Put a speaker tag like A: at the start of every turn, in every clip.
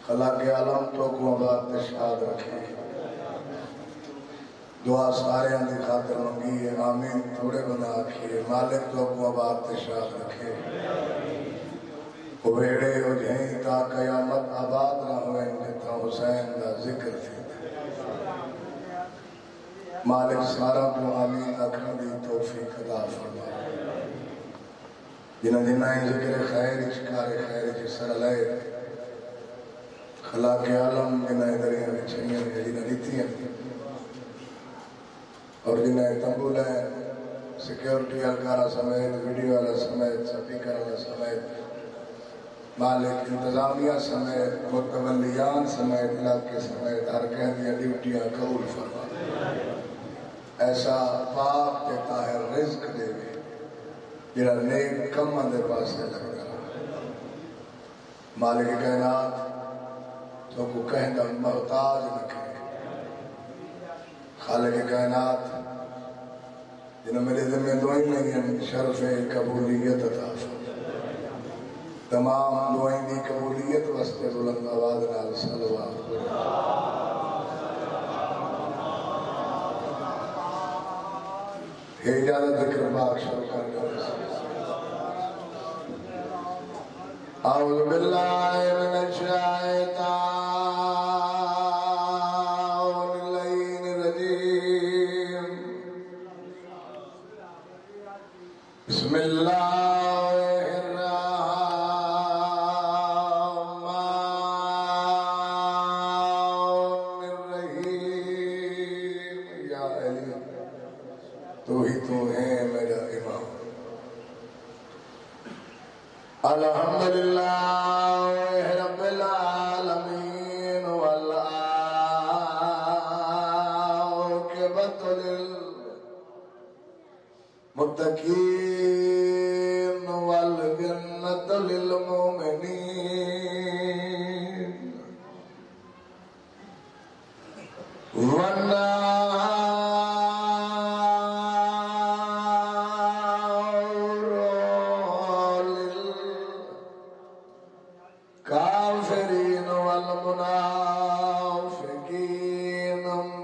A: خلاق عالم تو کو آباد شاد رکھے دعا سارے دی خاطر منگی ہے آمین تھوڑے بنا آکھیے مالک تو کو آباد شاد رکھے ویڑے ہو جائیں تا قیامت آباد نہ ہوئے جتا حسین دا ذکر تھی مالک سارا کو آمین اکھن دی توفیق عطا فرما جنہ جنہ ذکر خیر اشکار خیر جسر لائے خلاق عالم جنہ دریاں بچھائیاں جنہ لیتیاں اور جنہ تنبو لائے سیکیورٹی ہلکارا سمیت ویڈیو والا سمیت سپیکر والا سمیت مالک انتظامیہ سمیت متولیان سمیت علاقے سمیت ہر کہندیاں ڈیوٹیاں قبول فرما ایسا پاک تے طاہر رزق دے گئے جنہ نیک کم اندے پاسے لگا مالک کائنات تو کو کہندہ محتاج نہ کرے خالق کائنات جنہوں میرے ذمہ دعائیں نہیں ہیں شرف قبولیت عطا تمام دعائیں دی قبولیت واسطے بلند آواز نال صلوات ہے اجازت ذکر پاک شروع کر دو اعوذ باللہ من الشیطان الرجیم بسم اللہ الرحیم یا علی تو ہی تو ہے میرا امام الحمدللہ رب العالمین والعاقبۃ للمتقین والجنۃ للمؤمنین کافرین والمنافقین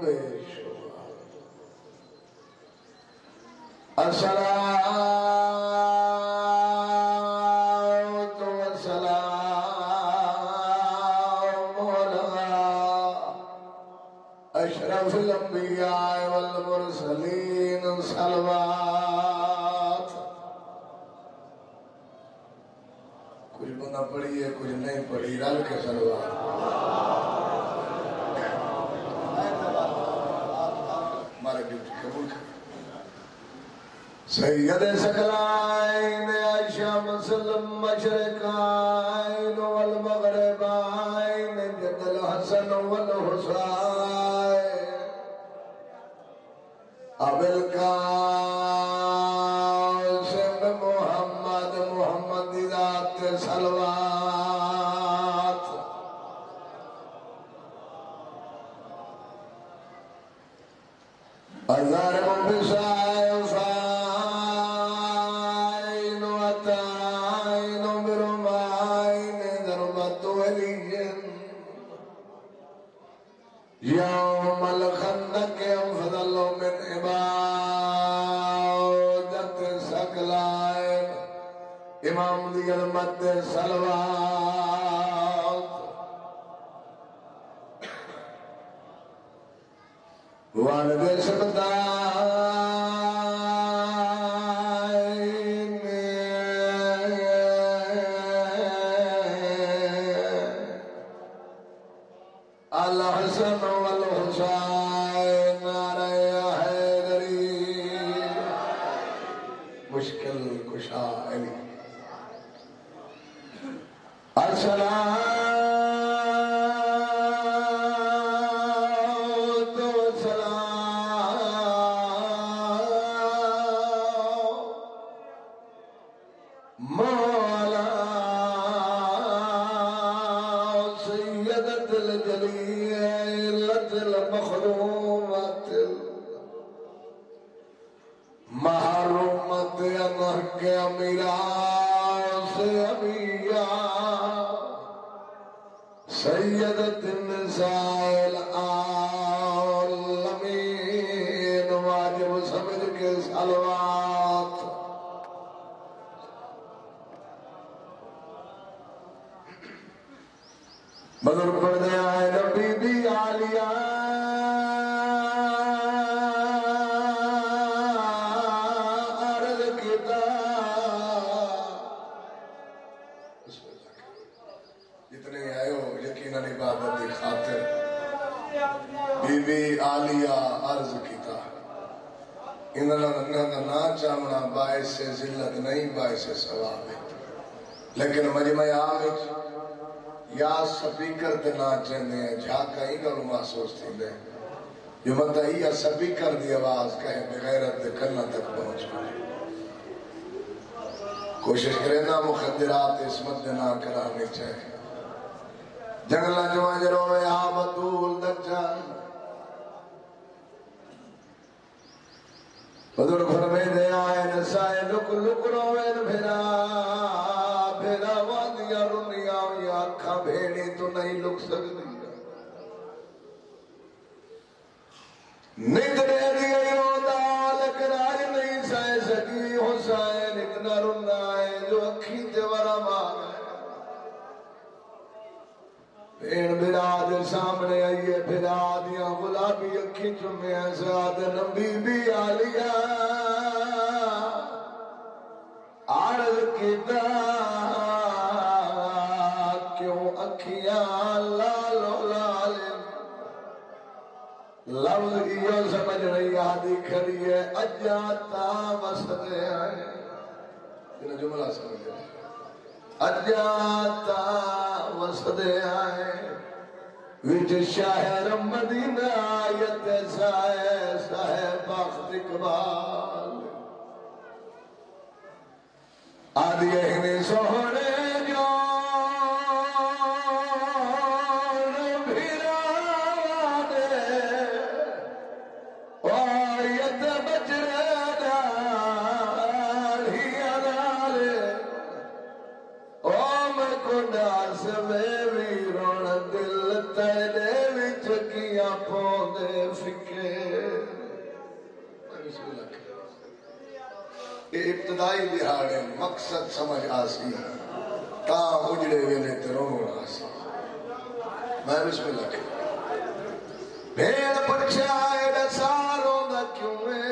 A: بشوار الصلاة والسلام على اشرف الانبیاء والمرسلین صلوات کچھ بندہ پڑھی ہے کچھ نہیں پڑھی رل کے صلوات ہمارے ڈیوٹی قبول کر سید ثقلین شمس المشرقین والمغربین جد الحسن والحسین ابو القاسم محمد محمد ذات صلوات ازار مبشائے فائن وطائن برمائن ضربت ولین یوم الخندق افضل من عبادت ثقلین امام دی علمت صلوات والد شبدائن الحسن والحسین نعرہ حیدری مشکل کشا علی السلام محرومت انحق امیرا سے امیہ سیدت النساء العالمین واجب سمجھ کے صلوات بدر پڑھ دے آئے نبی بی عالیہ عرض کیتا جتنے آئے ہو یقیناً عبادت دی خاطر بی بی عالیہ عرض کیتا انہاں نا چاہنا باعث ذلت نہیں باعث ثواب ہے لیکن مجمع عام یا سپیکر تے نہ چاہنے ہیں جھاکا ہی گلو محسوس تھی دے جو مطلب ہی سپیکر دی آواز کہیں بغیرت دے کرنا تک پہنچ پائے کوشش کریں نا مخدرات اسمت دے نہ کرانی چاہے جنگلہ جو اجروے آبدول دجان بدر فرمے دے آئے نسائے لک لک روین بھیرا بھیرا وادیا رنیا یا اکھا بھیڑی تو نہیں لک سکتی نتنے دیا یودا لیکن آج نہیں سائے سکی حسین اتنا رننا ہے جو اکھی تیورا مانا ہے بھیڑ بھیرا دے سامنے آئیے بھیرا دیا غلابی اکھی چمیں ساتھ نبی بی عالیہ عرض کیتا کیوں اکھیاں لالو لالم لفظ کیوں سمجھ رہی آدھی کھڑی ہے اجاتا وسدے آئے یہ جملہ سمجھ رہی اجاتا وسدے آئے وچ شہر مدینہ آیت سائے صاحب بخت اقبال آدھی اہنی سوڑے جو بھیرانے آیت بچرے ہی انالے میں کنڈاس میں ویرون دل تیرے وچ کیا پوندے فکے بسم اللہ ابتدائی دہاڑے مقصد سمجھ آسی تا اجڑے ویلے ترون آسی میں بسم اللہ کہ بھیڑ پرچائے ڈساروں دا کیوں میں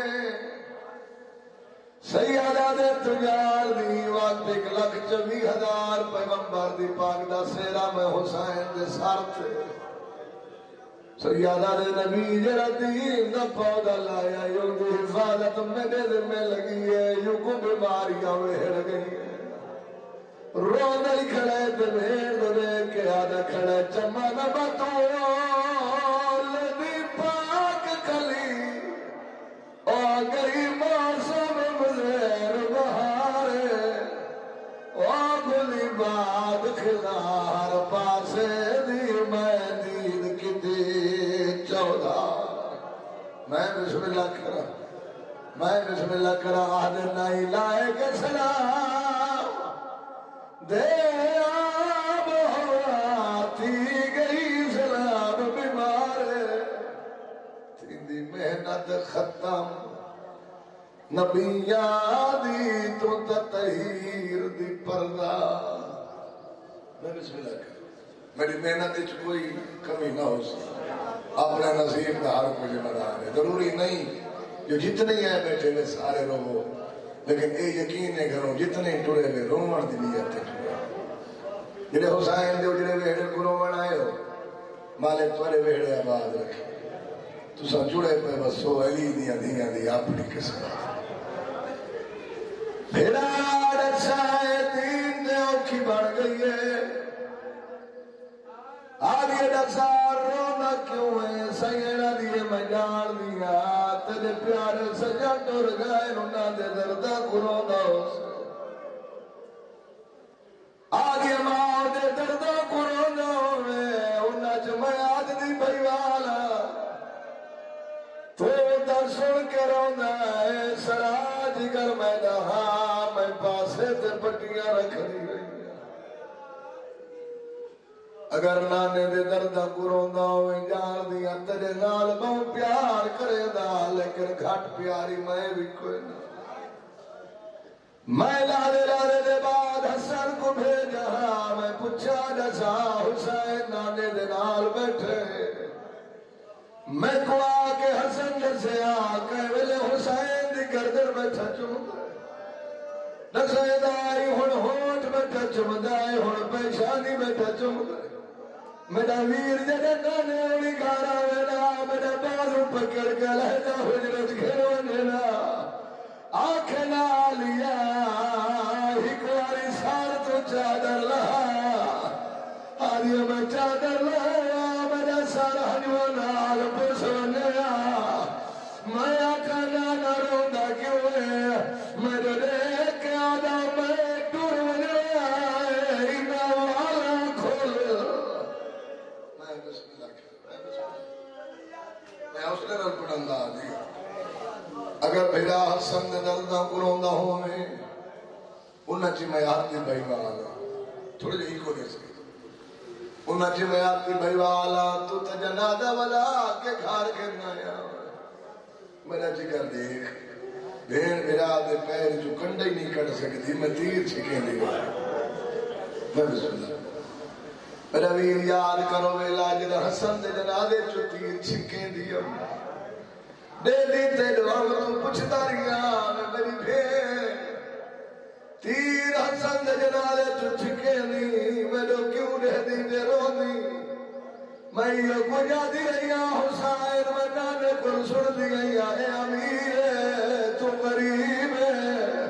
A: سیادہ دے تجار دی وقت 1,24,000 پیغمبر دی پاک دا سیرہ میں حسین دے سار تھے سیادہ دے نبی جرا دین دا پودا لایا یوں دی حفاظت میرے دل میں لگی ہے یوں کو بیماریاں ویڑ گئی ہے رونا ہی کھڑے دے بھیڑ دے کے آدھا کھڑے چمان بطول دی پاک کلی آگئی موسم بزیر بہارے گلی باد خلار پاسے دی میں دید کی دی 14 میں بسم اللہ کرا آدھر نہیں لائے کے سلام دے آب آتی گئی سلام بیمارے تیندی محنت ختم نبی یادی تو تطہیر دی پردہ میں بسم اللہ کرا میری محنت اچھ کوئی کمی نہ ہو سکتا اپنے نصیب کا ہر کوئی مدار ہے ضروری نہیں جو جتنے ہیں بیٹھے میں سارے روو لیکن اے یقین ہے گھروں جتنے ٹوڑے میں رومن دی نیت ہے جنہیں حسین دے جنہیں ویڑے کو رومن آئے ہو مالک توڑے ویڑے آباد رکھے تو سا جڑے پہ بسو علی دیا دی اپنی قسمت بھیڑا رسائے دین دے اوکھی بڑھ گئی ہے آگے ڈسار رونا کیوں ہے سیڑا دیئے میں جان دیا تیرے پیارے سجا ٹور گئے رونا دے دردہ کو رونا ہو آگے ماں دے دردہ کو رونا ہوئے انہا جمعیات دی بھائیوالا تو در سن کے رونا ہے سراج گر میں دہا میں پاسے تے پٹیاں رکھ دی گئی اگر نانے دے دردہ کو روندا ہوئے جان دیا تیرے نال بہت پیار کرے دا لیکن گھٹ پیاری میں بھی کوئی نہ میں لادے دے بعد حسن کو بھیجا میں پوچھا دسا حسین نانے دے نال بیٹھے میں کو آکے حسن دسے آکے ویلے حسین دی گردر بیٹھا چمدے دسے دائی ہن ہوٹ بیٹھا چمدائے ہن پیشانی بیٹھا چمدے میرا ویر جڑے نانے ہوئی گارا ویلا میرا بازو پکڑ کے لہجا حجرت گھرو نینا آنکھ نالیا ہکواری سار تو چادر لہا آدھیا میں چادر لہا میرا سارا ہنو نال پسونیا میں آکھا نانا روندا کیوں ہے میرے دیکھ کے آدھا میں ٹور ونیا اینا والا کھول میں اس نے رل پڑھندا دی اگر بھیڑا حسن دے دردہ کو روندا ہوئے انہاں چی میں آتی بھائی والا تھوڑے جہی کو دے سکتے انہاں چی میں آتی بھائی والا تو تجنادہ والا کے گھار گھرنا یا میرا جگر دیکھ بھیڑ بھیڑا دے پیر جو کنڈا ہی نہیں کٹ سکتی میں تیر چھکیں دی میں بسم اللہ میرا ویر یاد کرو ویلا جد حسن دے جنادے جو تیر چھکیں دیا دے دی تیلو ہم تو پچھتا ریا میں میری بھیڑ تیر حسن دے جنادے جو چھکیں دی میرے کیوں دے دی دے رو دی میں یہ گجا دی رہیا حسین میں نانے کو سن دی گیا اے امیر تو قریب ہے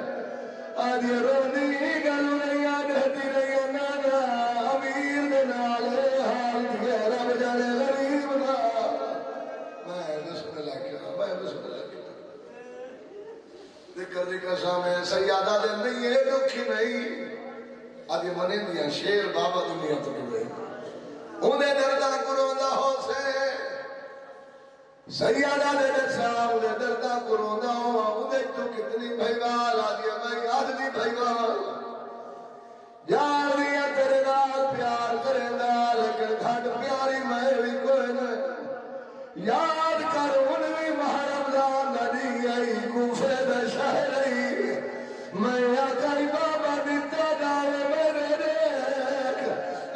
A: آدھی رو دی گلو رہیا دے دی رہیا نانا امیر دے نالے حال گہرا بجانے غریب نا میں بسم اللہ کیا میں بسم اللہ کیا ذکر ذکر سامنے سیادہ دے نہیں ہے دکھی نہیں آدھی منے دیا شیر بابا دنیا تو گئے انہیں دردہ کروندا ہو سے سیادہ دے دسا انہیں دردہ کروندا ہو انہیں تو کتنی بھائیوال آدھی میں یاد دی بھائیوال یار دیا تیرے نال پیار کرے دا لیکن گھٹ پیاری میں بھی کوئی نہیں یاد کر ان بھی محرم دان ندی آئی کوفے دا شہر آئی میں آکائی بابا دیتا جاوے میرے دیکھ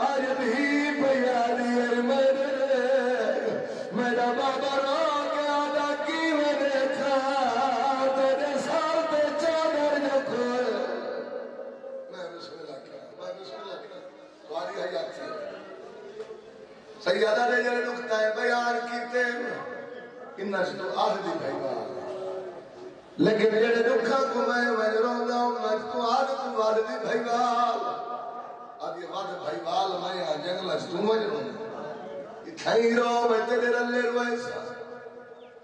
A: آج بھی پیاری ہے میرے دیکھ میرا بابا رو کے آدھا کی میں دیکھا تیرے سار پہ چادر جو کھوئے میں بسم اللہ کیا سواری ہے یاد سے سیادہ دے جلے نکتا ہے بیان کیتے انہا سے تو آدھ دی بھائی بات لیکن جلے دکھا کو میں روندا ہوں میں تو آدھ تو آدھ دی بھائی بات آدھ یہ آدھ بھائی بال میں یہاں جنگلہ سے تو مجھ روندا اتھائی رو میں تیرے رلے روئے سا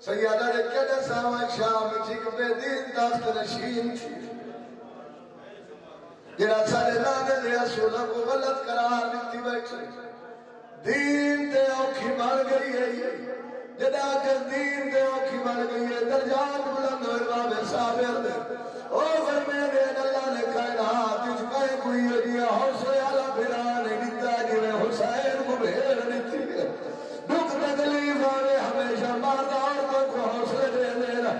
A: سیادہ دے کہتے ساوہ شام چک بے دین داست نشین تھی جنہا سارے نانے دے اصولہ کو غلط قرار دیتی بیٹھے دین تے اوکھی بڑھ گئی ہے جدا کر دین تے اوکھی بڑھ گئی ہے درجات بلند ہوئے باب صابر دے او فرمے دے اللہ نے کائنات تجھ پہ کوئی جیا حوصلے علا بھرانے دیتا جنہیں حسین کو بھیڑ دیتی ہے دکھ تکلیف آنے ہمیشہ مردار کو حوصلے دے دینا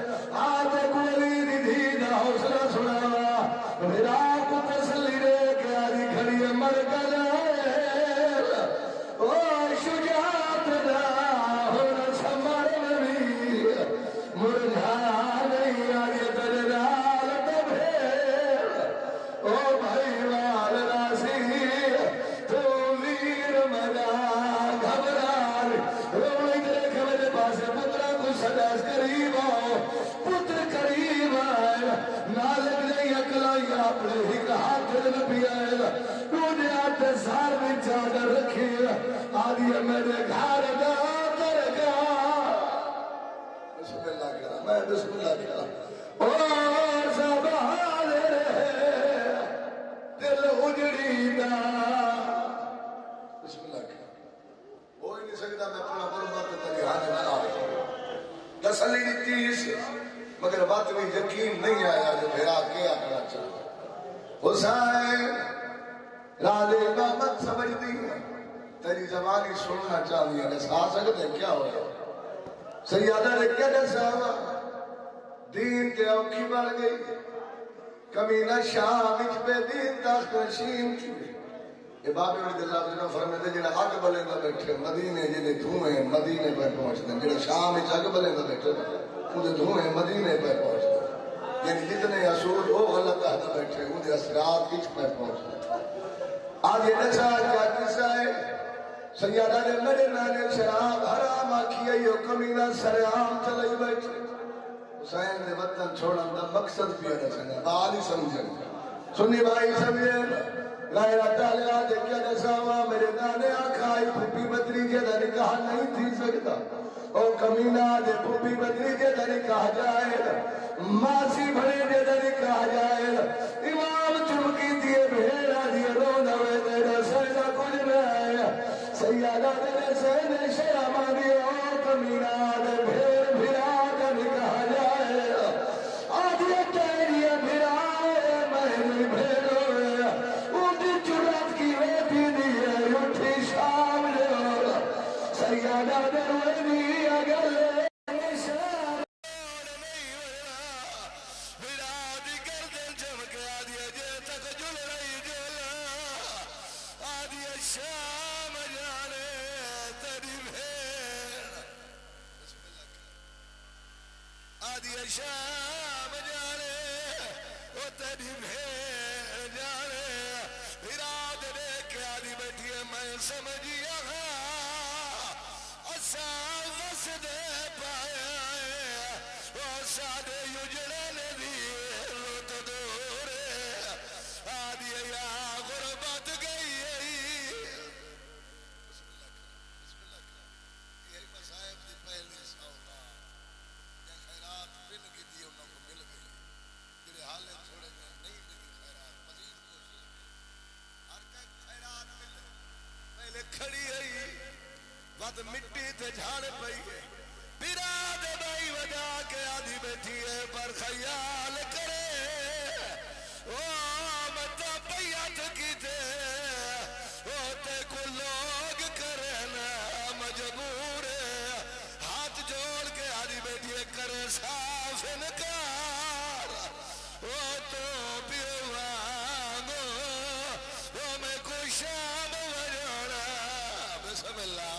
A: آتے کوئی دی دا حوصلہ سناوا بھرا کو تسلی دے کہ آدھی کھڑی ہے مر گلے شجاعت دا ہونا سمر نبی مرجھا نہیں آگے تجرال تبھیر او بھائی وال راسی تو ویر مدا گھبرار روئی دیکھ میرے پاس پترہ کو سجاس قریب آؤ پتر قریب آئے نالک نہیں اکلائی اپنے ہی کہا دل نبی آئے رونے آتے سار میں چادر رکھی آدھی میرے گھر دا درگا بسم اللہ کرا میں بسم اللہ کرا او زبان رہے دل اجڑی دا بسم اللہ کرا ہو ہی نہیں سکتا میں اپنا قربت تیری حاجت نہ آئے تسلی دیتی اس مگر بات میں یقین نہیں آیا جو بھیرا کیا کرا چاہتا حسین راز امامت سمجھ دی ہے تیری زبانی سننا چاہتی ہے دسا سکتے کیا ہوا سیادہ نے کیا دسا دین تے اوکھی بڑھ گئی کمینہ شام اچ بے دین تخت نشین تھی یہ بابے ولی اللہ تعالیٰ فرمائے دے جنہا اگ بلے دا بیٹھے مدینے جنہے دھوئے مدینے پہ پہنچتے ہیں جنہا شام اچ اگ بلے دا بیٹھے انہیں دھوئے مدینے پہ پہنچتے ہیں یعنی جتنے اصول وہ غلط آدھا بیٹھے انہیں اثرات کچھ پہ پہنچتے ہیں آج یہ نچا کیا قصہ ہے سیادہ نے میرے نانے شراب حرام آکھی ہے یہ کمینہ سرعام چلے بیٹھے حسین نے وطن چھوڑن دا مقصد بھی ہے سنگا باری سمجھن سنی بھائی سمجھن غیرہ تعالیٰ دے کیا نساوہ میرے نانے آکھائی پھوپی بدری کے دا نکاح نہیں تھی سکتا او کمینہ دے پھوپی بدری کے دا نکاح جائے ماسی بھرے دے دا نکاح جائے امام چمکی دیے بھیڑا دیے رونوے دے رسیدہ کچھ رہے سیادہ دے سیدہ شرما دیے او کمینہ دے بھیڑ بھیڑا کا نکاح جائے آدھے تیریے بھیڑا مہنی بھیڑو سیادہ دروینی اگر شام بڑا دی گردن چمک آدھیا جے تک جل رہی جل آدھیا شام جانے تیری بھیڑ آدھیا شام جانے وہ تیری بھیڑ جانے اراد دیکھ آدھی بیٹھی ہے میں سمجھیا ساغس دے پایا وہ سادے یجڑے دیئے لوت دورے آدھی یا غربت گئی بسم اللہ یہی مسائب دی پہلی سوگا یا خیرات بن کی دی انہوں کو مل گئی تیرے حالے چھوڑے میں نہیں ملی خیرات مزید کوشش ہر کا خیرات ملے پہلے کھڑی ہے وقت مٹی تے جھاڑ پئی ہے پیرا دے بائی وجہ کے آدھی بیٹھی ہے پر خیال کرے او متا بیعت کی تے او تے کو لوگ کرنا مجبور ہے ہاتھ جوڑ کے آدھی بیٹھی ہے کرے صاف انکار او تو پیوانو او میں کو شام وجوڑا بسم اللہ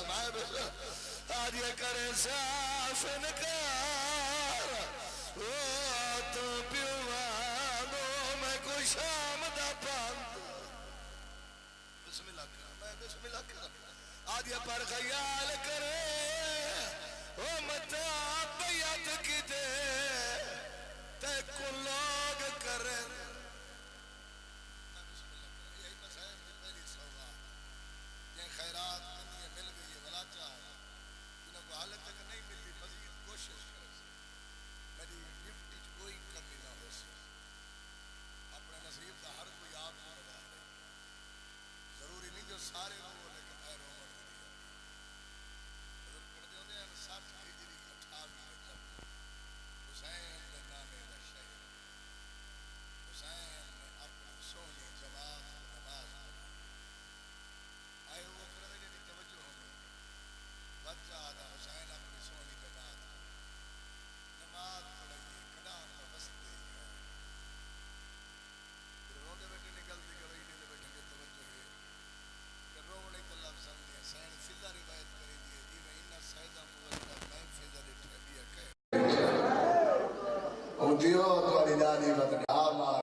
A: آج یہ کرے صاف انکار او تو پیوانو میں کو شام دا پاند بسم اللہ کرا میں بسم اللہ کرا آج یہ پر خیال کرے او متا بیعت کی دے تے کو لوگ کرے میں بسم اللہ کرا یہی مسائل کی پہلی سوگا یہ خیرات مل گئی ہے بلا چاہا انہوں کو حالت تک نہیں ملی مزید کوشش کرے میری گفٹ کوئی کمی نہ ہو سکے اپنے نصیب کا ہر کوئی آپ کو لگا دے ضروری نہیں جو سارے لوگوں نے کہ خیر عمر دیا حضرت پڑھتے ہوتے ہیں 60 ہجری 28 جب حسین نے نانے کا شہر حسین نے اپنی سونی جماعت کو نماز آئے وہ کرنے کی توجہ ہوگی بچہ آدھا حسین اپنی سونی جماعت نماز پڑھائی کڑان کا بستے ہے پھر روندے بیٹھے نکلتی کہ وہی نیلے بیٹھے کے توجہ ہے کہ رونے کا لفظ سمجھے سین فضا روایت کری دیئے جی میں انہ سیدہ موجودہ میں فضا رٹھے دیا کہے امتیو تو علی دانی بطنی آمار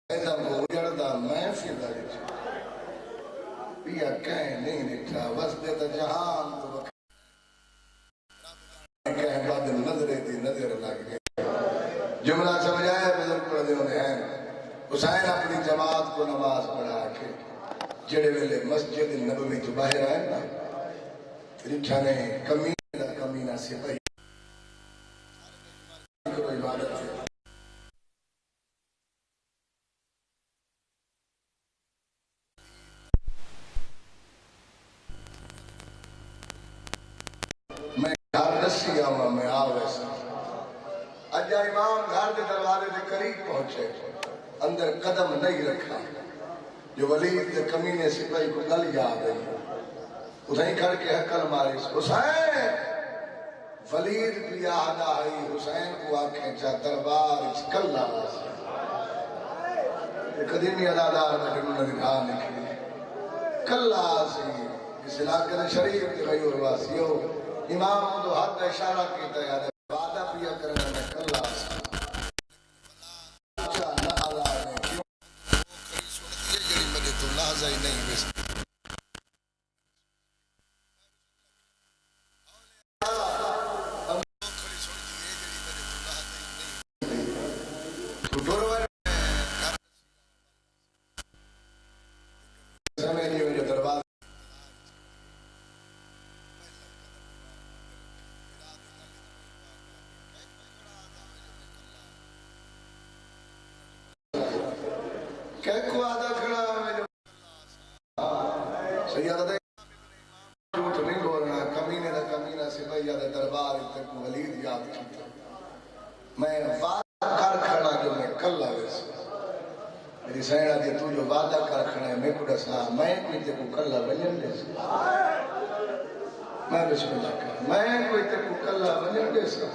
A: سیدہ کو اجڑدہ میں فضا رٹھے پیا کہیں نہیں رکھا وستے تا جہان تو بکھا کہیں بعد نظرے دی نظر لگ گئے جملہ سمجھائے بزرگ پڑھتے ہونے ہیں حسین اپنی جماعت کو نماز پڑھا کے جڑے ویلے مسجد نبوی تو باہر آئے نا رکھا نے کمینہ سے پہی کرو عبادت ہے میں گھر دسی آؤں میں آوے سا اجا امام گھر دے دروازے دے قریب پہنچے اندر قدم نہیں رکھا جو ولید کے کمینے سپاہی کو گل یاد ہے اتھائی کھڑ کے حقل ماری حسین ولید بھی آدھا ہے حسین کو آنکھیں چاہ دربار اچھ کلہ قدیمی ادادار میں جنہوں نے دکھا نکلی کلہ سی اس علاقے شریف کے غیور واسیوں امام دو حد اشارہ کیتا ہے وعدہ پیا کرنے میں کلہ سی اچھا نہ اللہ نے کیوں کھری سن دیئے جڑی مجھے تو لازہ ہی نہیں بس میں وعدہ کر کھڑا جو میں کل آوے سے میری سہنہ دی تو جو وعدہ کر کھڑا ہے میں کو ڈسا میں کوئی تے کو کل آوے سے میں بسم اللہ کر میں کوئی تے کو کل آوے سے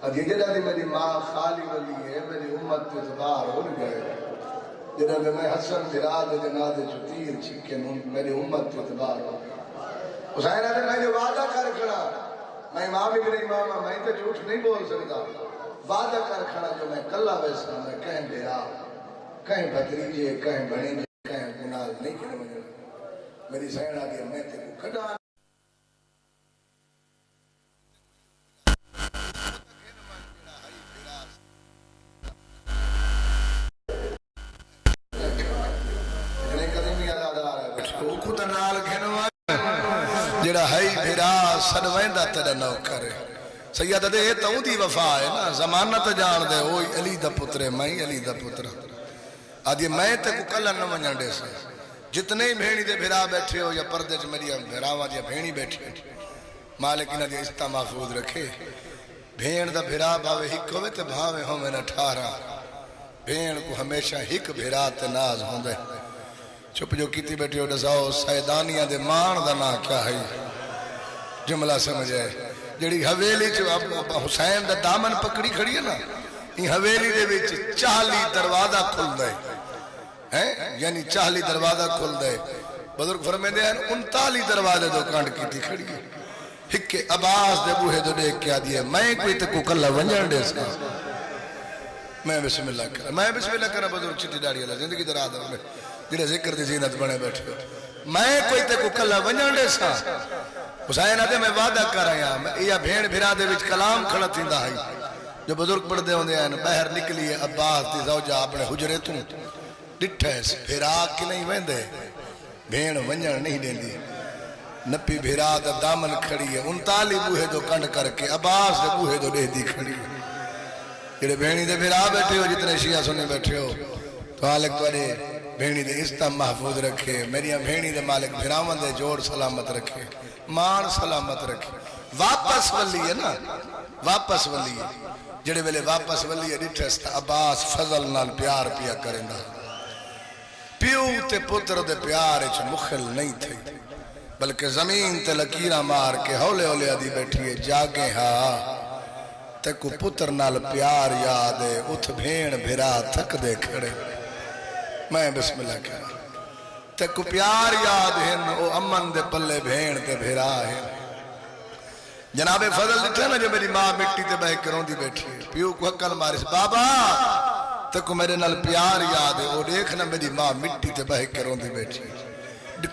A: اور یہ جدہ دی میری ماں خالی ولی ہے میری امت تو اتبار ہو گئے جدہ دی میں حسن براد جناد جو تیر چھکے میری امت تو اتبار ہو گئے حسینہ دی میں جو وعدہ کر کھڑا میں امام ابن امامہ میں تے جھوٹ نہیں بول سکتا وعدہ کر کھڑا جو میں کلہ ویسا میں کہیں بیرا کہیں بھتریجے کہیں بڑھیں کہیں گناہ نہیں کرنے مجھے میری سہن آگے میں تے کو کھڑا جڑا ہے بھیرا سنویندہ تیرا نو کرے سیدہ دے تاؤں دی وفا ہے نا زمانت جان دے اوئی علی دا پترے میں علی دا پترہ آدھی میں تے کو کلہ نہ منجنڈے سے جتنے ہی بھینی دے بھیرا بیٹھے ہو یا پردے چ میری بھیراواں دی بھینی بیٹھے مالک انہاں دی عزت محفوظ رکھے بھین دا بھیرا بھاوے ہک ہوئے تے بھاوے ہوں میں نہ ٹھارا بھین کو ہمیشہ ہک بھیرا تے ناز ہوں دے چھپ جو کیتی بیٹھے ہو ڈساؤ سیدانیاں دے مان دا نا کیا ہے جملہ سمجھے جڑی حویلی جو حسین دا دامن پکڑی کھڑی ہے نا یہ حویلی دے وچ 40 دروازہ کھل دے یعنی 40 دروازہ کھل دے بزرگ فرمیندے ہیں 39 دروازے دو کانڈ کیتی کھڑی ہے ہکے عباس دے بوہے دو دیکھ کیا دیئے میں کوئی تکو کلہ ونجن دے سکا میں بسم اللہ کرنا بزرگ چھٹی ڈاڑی اللہ زندگی در آدھا ہونے جنہیں ذکر دی زینت بنے بیٹھے میں کوئی تکو کلہ ونجن دے سکا حسین آدھے میں وعدہ کر رہا ہوں یہ بھین بھیرا دے وچ کلام کھڑا تھیندا ہے جو بزرگ پڑھ دے ہوندے ہیں باہر نکلی ہے عباس دی زوجہ اپنے حجرے تو ڈٹھے بھیرا کی نہیں ویندے بھین ونجن نہیں دیندی نپی بھیرا دا دامن کھڑی ہے 39 بوہے دو کنڈ کر کے عباس دے بوہے دو دے دی کھڑی ہے جڑے بھینی دے بھیرا بیٹھے ہو جتنے شیعہ سننے بیٹھے ہو تو مالک توڑے بھینی دے عزت محفوظ رکھے میری بھینی دے مالک بھیراون دے جوڑ سلامت رکھے مان سلامت رکھے واپس ولی ہے نا واپس ولی ہے جڑے ویلے واپس ولی ہے ڈٹھستا عباس فضل نال پیار پیا کرندا پیو تے پتر دے پیار اچھ مخل نہیں تھے بلکہ زمین تے لکیرہ مار کے ہولے ہولے آدھی بیٹھیے جاگے ہاں تے کو پتر نال پیار یاد ہے اتھ بھین بھیرا تھک دے کھڑے میں بسم اللہ کہا تے کو پیار یاد ہے او امن دے پلے بھین تے بھیرا ہے جناب فضل دیتے نا جو میری ماں مٹی تے بہ کروں دی بیٹھی ہے پیو کو حقل مارس بابا تے کو میرے نال پیار یاد ہے او دیکھنا میری ماں مٹی تے بہ کروں دی بیٹھی ہے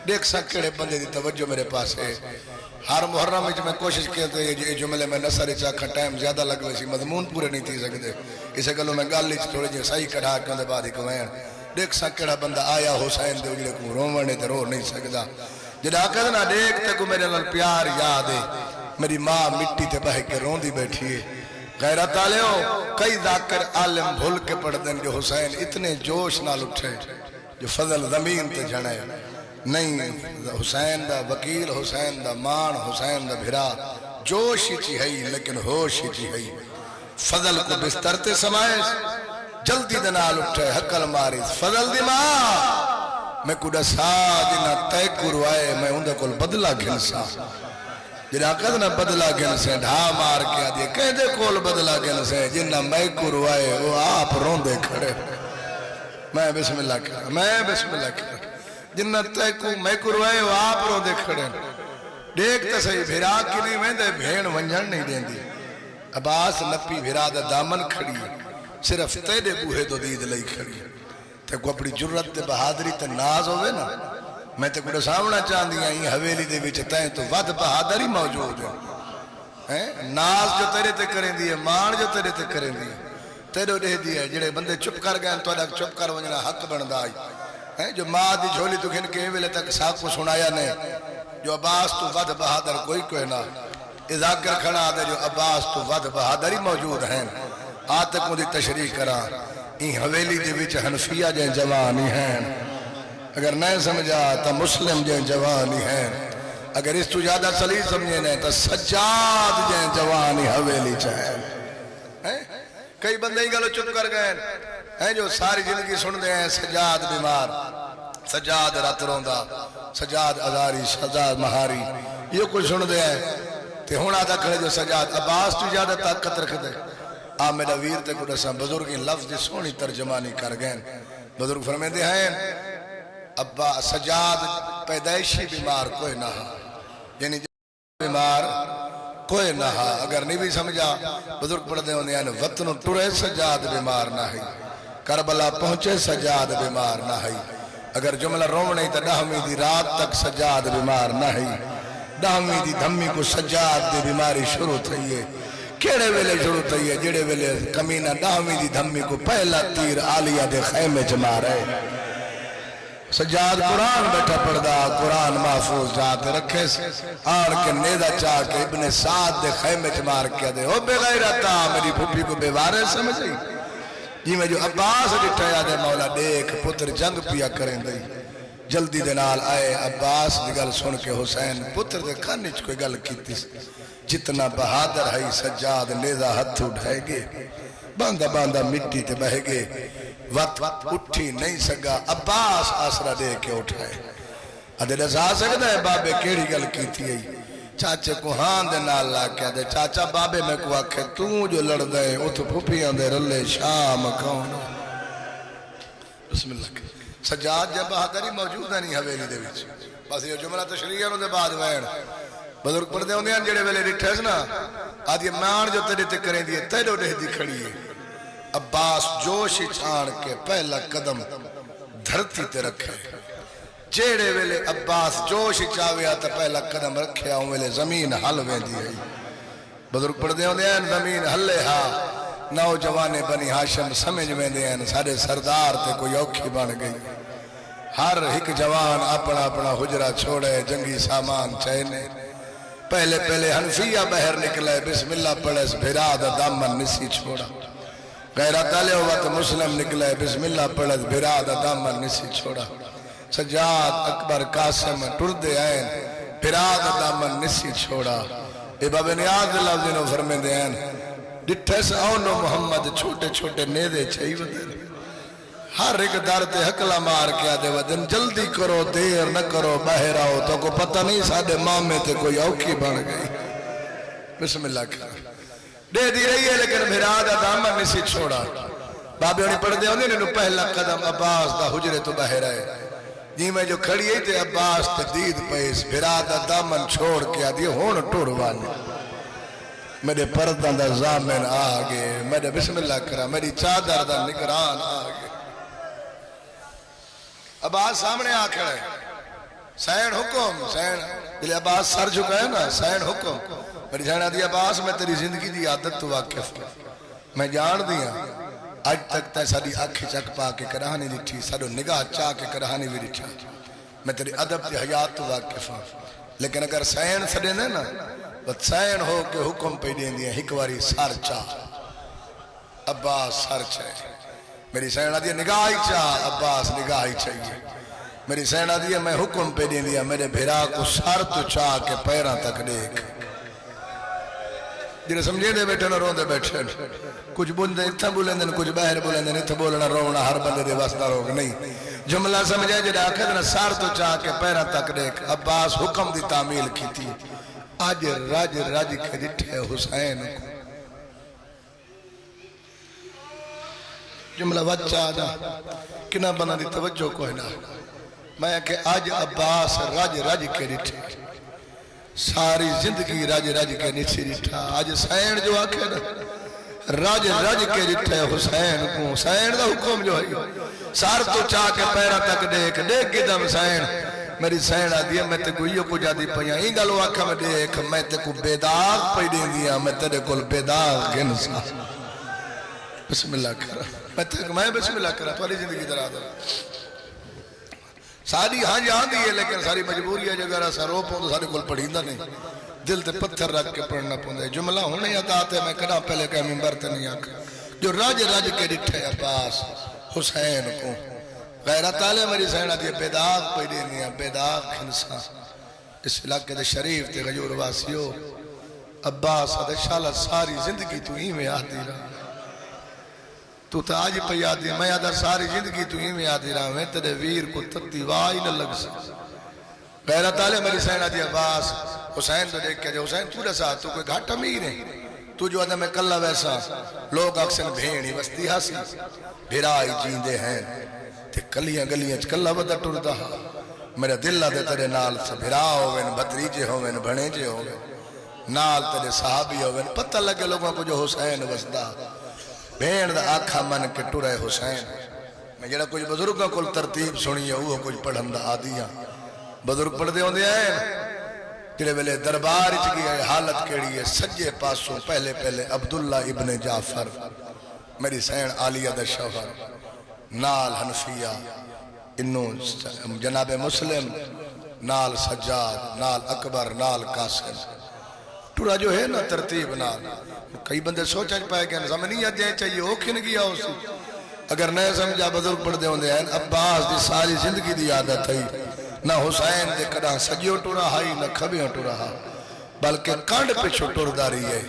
A: دیکھ سکڑے بندے دی توجہ میرے پاس ہے ہر محرم میں میں کوشش کرتے ہیں یہ جملے میں نصر چاکھا ٹائم زیادہ لگ ویسی مضمون پورے نہیں تھی سکتے اسے گلوں میں گالی تھوڑے جی صحیح کڑھا کے اندر بعد ہی کوئین دیکھ سکڑا بندہ آیا حسین دے اجلے کو رومنے تے رو نہیں سکتا جدا کہنا دیکھ تے کو میرے نال پیار یاد ہے میری ماں مٹی تے بہ کے رون دی بیٹھی ہے غیرت آلے ہو کئی ذاکر عالم بھول کے پڑھ دیں جو حسین اتنے جوش نال اٹھے جو فضل زمین تے جھنے نہیں حسین دا وکیل حسین دا مان حسین دا بھرا جوش ہی چی ہے لیکن ہوش ہی چی ہے فضل کو بستر تے سمائے جلدی دنال اٹھے حقل ماری فضل دی ماں میں کو دسا جنہ تے کروائے میں اندھے کول بدلا گھنسا جنہ کدنا بدلا گھنسے ڈھا مار کیا دیئے کہتے کول بدلا گھنسے جنہ میں کروائے وہ آپ روندے کھڑے میں بسم اللہ کرا میں بسم اللہ کرا جنہ تے کو میں کروائے وہ آپ روندے کھڑے دیکھتا صحیح بھیرا کی نہیں میں دے بھین ونجھن نہیں دیں دی عباس نپی بھیرا دا دامن کھڑی صرف تیرے بوہے تو دید لئی کھڑی تے کو اپنی جرت تے بہادری تے ناز ہوئے نا میں تے کو سامنا چاہن دیا ہی حویلی دے وچ تے تو ود بہادری موجود ہے ناز جو تیرے تے کریں دیئے مان جو تیرے تے کریں دیئے تیرے دے دیئے جڑے بندے چپ کر گئے تو ادھا چپ کر ونجنا حق بند آئی جو ماں دی جھولی تو گھن کے ویلے تک ساکھ کو سنایا نہیں جو عباس تو ود بہادر کوئی کوئی نہ اذاکر کھڑا دے جو عباس تو ود بہادری موجود ہیں آتے کو دی تشریح کرا این حویلی دے وچ حنفیہ جائیں جوانی ہیں اگر نہیں سمجھا تا مسلم جائیں جوانی ہیں اگر اس تو زیادہ صلیح سمجھے نہیں تا سجاد جائیں جوانی حویلی چاہیں کئی بندے ہی گلو چپ کر گئے ہیں جو ساری زندگی سن دے ہیں سجاد بیمار سجاد رات روندا سجاد ازاری سجاد مہاری یہ کچھ سن دے ہیں تے ہونا دا کھڑے جو سجاد عباس تو زیادہ طاقت رکھ دے آمدہ ویر تے کو دسا بزرگی لفظ دی سونی ترجمانی کر گئے بزرگ فرمے دے ہیں ابا سجاد پیدائشی بیمار کوئی نہ یعنی بیمار کوئی نہ اگر نہیں بھی سمجھا بزرگ پڑھ دے ہونے ہیں وطن ٹرے سجاد بیمار نہ ہی کربلا پہنچے سجاد بیمار نہ ہی اگر جملہ رونے تا ڈہمی دی رات تک سجاد بیمار نہ ہی ڈہمی دی دھمی کو سجاد دی بیماری شروع تھئیے کیڑے ویلے شروع تھئیے جڑے ویلے کمینہ ڈہمی دی دھمی کو پہلا تیر آلیہ دے خیمے جما رہے سجاد قرآن بیٹھا پڑھدا قرآن محفوظ جاتے رکھے آن کے نیدہ چاہ کے ابن سعد دے خیمے جمار کیا دے او بے غیرتا میری پھوپی کو بیوارے سمجھئی جی میں جو عباس جٹھا یادے مولا دیکھ پتر جنگ پیا کریں دئی جلدی دے نال آئے عباس دی گل سن کے حسین پتر دے کھانچ کوئی گل کیتی جتنا بہادر ہے سجاد نیزہ ہتھ اٹھائے گے باندھا باندھا مٹی تے بہے گے وقت اٹھی نہیں سگا عباس آسرہ دے کے اٹھائے ادھے رضا سکتا ہے بابے کیڑی گل کیتی ہے چاچے کو ہاں دے نال لا کیا دے چاچا بابے میں کو آکھے توں جو لڑ دے اتھ پھوپیاں دے رلے شام کون بسم اللہ سجاد جب بہادری موجود ہے نہیں حویلی دے وچ بس یہ جملہ تشریح ہے دے بعد وین بزرگ پڑھ دے ہوندے ہیں جڑے ویلے ڈٹھے نا آدھی مان جو تیرے تے کریں دیئے تیرے ڈہ دی کھڑی ہے عباس جوش چھاڑ کے پہلا قدم دھرتی تے رکھے جیڑے ویلے عباس جوش چاوے آتا پہلا قدم رکھے آؤں ویلے زمین حل ویندی ہے بزرگ پڑھ دے ہوندے ہیں زمین حلے ہاں نوجوانے بنی ہاشم سمجھ ویندے ہیں سارے سردار تے کوئی اوکھی بن گئی ہر ایک جوان اپنا اپنا حجرہ چھوڑے جنگی سامان چہنے پہلے پہلے حنفیہ بہر نکلے بسم اللہ پڑھے بھرا دا دامن نسی چھوڑا غیرت علیہ وقت مسلم نکلے بسم اللہ پڑھے بھرا دا دامن نسی چھوڑا سجاد اکبر قاسم ٹردے آئین بھرا دا دامن نسی چھوڑا اے باب نیاز اللہ دینوں فرمے دے آئین ڈٹھے سے آنو محمد چھوٹے چھوٹے نیدے چھئی ودے ہر ایک در تے حقلہ مار کیا دے ودن جلدی کرو دیر نہ کرو باہر آؤ تو کو پتہ نہیں سادے مامے تے کوئی اوکھی بن گئی بسم اللہ کیا دے دی رہی ہے لیکن بھرا دا دامن نسی چھوڑا بابے انہیں پڑھ دے ہوندے انہوں پہلا قدم عباس دا حجرے تو باہر آئے جی میں جو کھڑی ہے تے عباس تے دید پیس بھرا دا دامن چھوڑ کیا دی ہون ٹوڑوانے میرے پردہ دا زامن آگے میرے بسم اللہ کرا میری چادر دا نگران آگے عباس سامنے آ کھڑے سین حکم سین جلے عباس سر جھکا ہے نا سین حکم میری سین آدھی عباس میں تیری زندگی دی عادت تو واقف میں جان دیا آج تک تے ساری آنکھ چک پا کے کرہانی دیٹھی سارو نگاہ چاہ کے کرہانی بھی دیٹھی میں تیری عدب تی حیات تو واقف ہوں لیکن اگر سین سڑے دے نا بس سین ہو کے حکم پہ دیں دیا ہکواری سار چاہ عباس سار چاہ میری سین آدھی نگاہ ہی چاہ عباس نگاہ ہی چاہیے میری سین آدھی میں حکم پہ دیں دیا میرے بھیرا کو سار تو چاہ کے پیران تک دیکھ جنہیں سمجھے دے بیٹھے نہ رون دے بیٹھے کچھ بولیں دے اتھا بولیں دے کچھ باہر بولیں دے اتھا بولنا رونا ہر بندے دے واسطہ روگ نہیں جملہ سمجھے جڑا آخر سار تو چاہ کے پیرا تک دیکھ عباس حکم دی تعمیل کی تھی آج رج رج کے ڈٹھے حسین کو جملہ وچہ آجا کنا بنا دی توجہ کوئی نہ میں کہ آج عباس رج رج کے ڈٹھے ساری زندگی رج رج کے نیچے ڈٹھا آج حسین جو آکھے نا رج رج کے ڈٹھے حسین کو حسین دا حکم جو ہے سار تو چاہ کے پیرا تک دیکھ دیکھ کی دم حسین میری سین آ دیا میں تے کو یہ کو جادی پہیا ہی گلو آکھا میں دیکھ میں تے کو بیداغ پہ دیں دیا میں تیرے کل بیداغ گنسا بسم اللہ کرا میں بسم اللہ کرا توالی زندگی درا درا ساری ہاں جہاں دی ہے لیکن ساری مجبوری ہے جگہ سا رو پہوں تو ساری کل پڑھیندہ نہیں دل تے پتھر رکھ کے پڑھنا پہندے جملہ ہونے یا داتے میں کنا پہلے کہ ممبر تے نہیں آکھا جو راج راج کے ڈٹھے عباس حسین کو غیرت آلے میری سینہ دی بیداغ پہ دینیا بیداغ کھنسا اس علاقے دے شریف تے غیور واسیو عباس دے شالہ ساری زندگی تو ہی میں آتی رہا تو تا آج پہ یادی میں یادہ ساری زندگی تو ہی میں آتی رہا میں تیرے ویر کو تتی وائی نہ لگ سکتا غیرت آلے میری سینہ دی عباس حسین تو دیکھ کے جو حسین تو رسا تو کوئی گھاٹ امیر ہے تو جو ادھا میں کلہ ویسا لوگ اکسن بھینی وستی ہاسی بھیرائی جیندے ہیں تے کلیاں گلیاں چکلہ بدہ ٹردہ میرا دلہ دے تیرے نال سے بھرا ہوئے بھتریجے ہوئے بھنیجے ہوئے نال تیرے صحابی ہوئے پتہ لگے لوگوں کو جو حسین وسدہ بھین دا آکھا من کے ٹرے حسین میں جڑا کچھ بزرگوں کو ترتیب سنی ہے وہ کچھ پڑھن دا آدیاں بزرگ پڑھ دے ہوں دے آئے جڑے ویلے دربار چکی ہے حالت کیڑی ہے سجے پاسوں پہلے پہلے عبداللہ ابن جعفر میری سین عالیہ دا شوہر نال حنفیہ انہوں جناب مسلم نال سجاد نال اکبر نال قاسم ٹورا جو ہے نا ترتیب نال کئی بندے سوچا پائے کہ زمینیت جائیں چاہیے ہو کھن گیا اسی اگر نئے سمجھا بزرگ پڑھ دے ہوں دے ہیں عباس دی ساری زندگی دی عادت ہے نہ حسین دے کڑا سجیو ٹورا ہائی نہ کھبیوں ٹورا ہا بلکہ کانڈ پہ چھوٹور داری ہے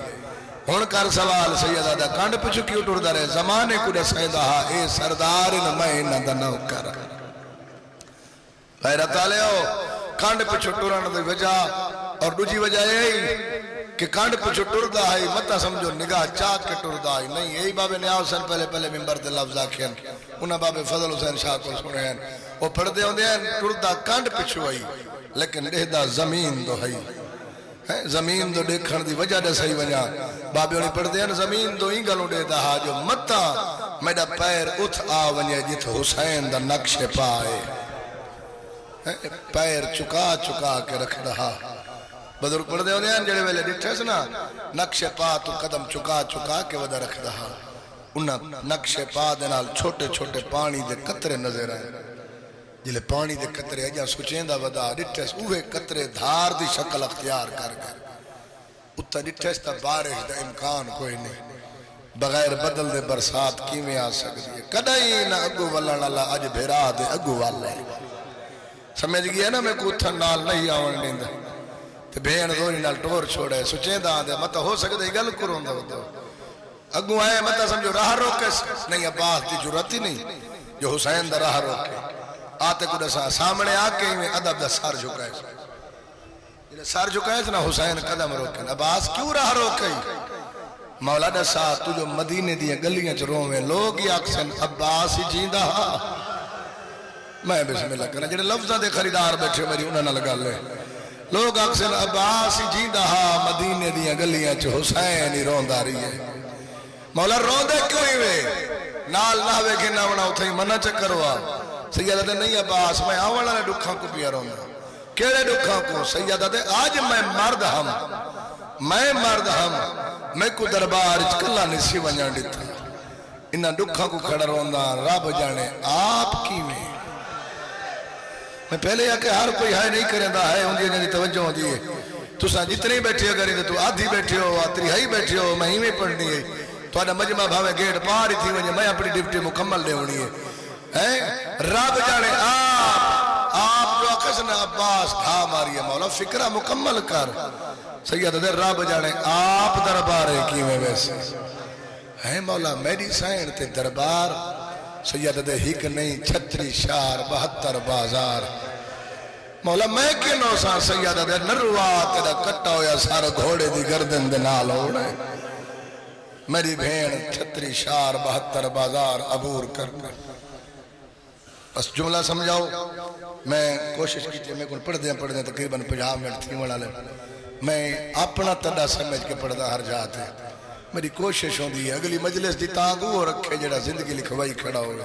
A: ہون کر سوال سیدہ دا کانڈ پہ چھوٹور ٹور دارے زمانے کو رسائدہ ہا اے سردار نمائے نہ دنو کر غیرت آلے ہو کانڈ پہ چھوٹورا نہ دے وجہ اور دوجی وجہ یہی کہ کانڈ پہ چھوٹور دا ہے مطا سمجھو نگاہ چاک کے ٹور دا ہے نہیں یہی باب نیاؤ سن پہلے پہلے ممبر دے لفظ آکھین انہا باب فضل حسین شاہ کو سنے ہیں وہ پڑھ دے ہوں دے ہیں ٹردہ کانڈ پچھو آئی لیکن دہدہ زمین دو ہے زمین دو دیکھن دی وجہ دے صحیح وجہ بابی انہی پڑھ دے ہیں زمین دو ہی گلوں دے دا جو متا میڈا پیر اتھ آونی جت حسین دا نقش پائے پیر چکا چکا کے رکھ رہا بزرگ پڑھ دے ہوں دے ہیں جڑے ویلے ڈٹھے سنا نقش پا تو قدم چکا چکا کے ودا رکھ رہا انہا نقش پا دے نال چھوٹے چھوٹے پانی دے قطرے نظر آئے جلے پانی دے قطرے اجا سچین دا ودا ڈٹھس اوہے قطرے دھار دی شکل اختیار کر گئے اتا ڈٹھس تا بارش دا امکان کوئی نہیں بغیر بدل دے برسات کی میں آ سکتی ہے کدائی نہ اگو والن اللہ اج بھیرا دے اگو والن سمجھ گیا نا میں کو اتھن نال نہیں آون لیندہ تے بھین دونی نال ٹور چھوڑے سچین دا آندے مطا ہو سکتے گل کرون دا ودا اگو آئے مطا سمجھو راہ روکے نہیں عباس دی جرات ہی نہیں جو حسین دا راہ روکے آتے کو دسا سامنے آکے ہی میں ادب دا سار جھکائے جلے سار جھکائے نا حسین قدم روکے عباس کیوں راہ روکے مولا دسا تو جو مدینے دیا گلیاں چروں میں لوگ ہی اکسن عباس ہی جیندہ ہا میں بسم اللہ کرنا جنہیں لفظہ دے خریدار بیٹھے میری انہوں نے لگا لے لوگ اکسن عباس ہی جیندہ ہا مدینے دیا گلیاں چ حسین ہی روندہ رہی ہے مولا روندے کیوں ہی وے نال ناوے کے ناونا اتھائی منع چکر ہوا سیدہ دے نہیں عباس میں آوانا نے دکھاں کو پیا روندہ کیڑے دکھاں کو سیدہ دے آج میں مرد ہم میں کو دربار چکلہ نسی ونجان دیتا انہا دکھاں کو کھڑا روندہ رب جانے آپ کی میں پہلے یا کہ ہر کوئی ہائے نہیں کریں دا ہے ہوندی جنہی توجہ ہوندی ہے تو ساں جتنی بیٹھے ہو کریں تو آدھی بیٹھے ہو آتری ہائی بیٹھے ہو مہینے پڑھنی ہے تو آدھا مجمع بھاوے گیٹ پاری تھی وجہ میں اپنی ڈیوٹی مکمل دے ہونی ہے رب جانے آپ جو اکسن عباس ڈھا ماری ہے مولا فکرہ مکمل کر سیدہ دے رب جانے آپ دربارے کی میں ویسے ہے مولا میری سائن تے دربار سید دے ہک نہیں 36 شہر 72 بازار مولا میں کینو سا سید دے نروا تیرا کٹا ہویا سارا گھوڑے دی گردن دے نال ہوڑے میری بھین 36 شہر 72 بازار عبور کر بس جملہ سمجھاؤ میں کوشش کی تھی میں کون پڑھ دیں تقریباً 50 منٹ تھی مڑا لے میں اپنا تڑا سمجھ کے پڑھدا ہر جاتے میری کوشش ہوں دی اگلی مجلس دی تانگو رکھے جڑا زندگی لکھوائی کھڑا ہوئے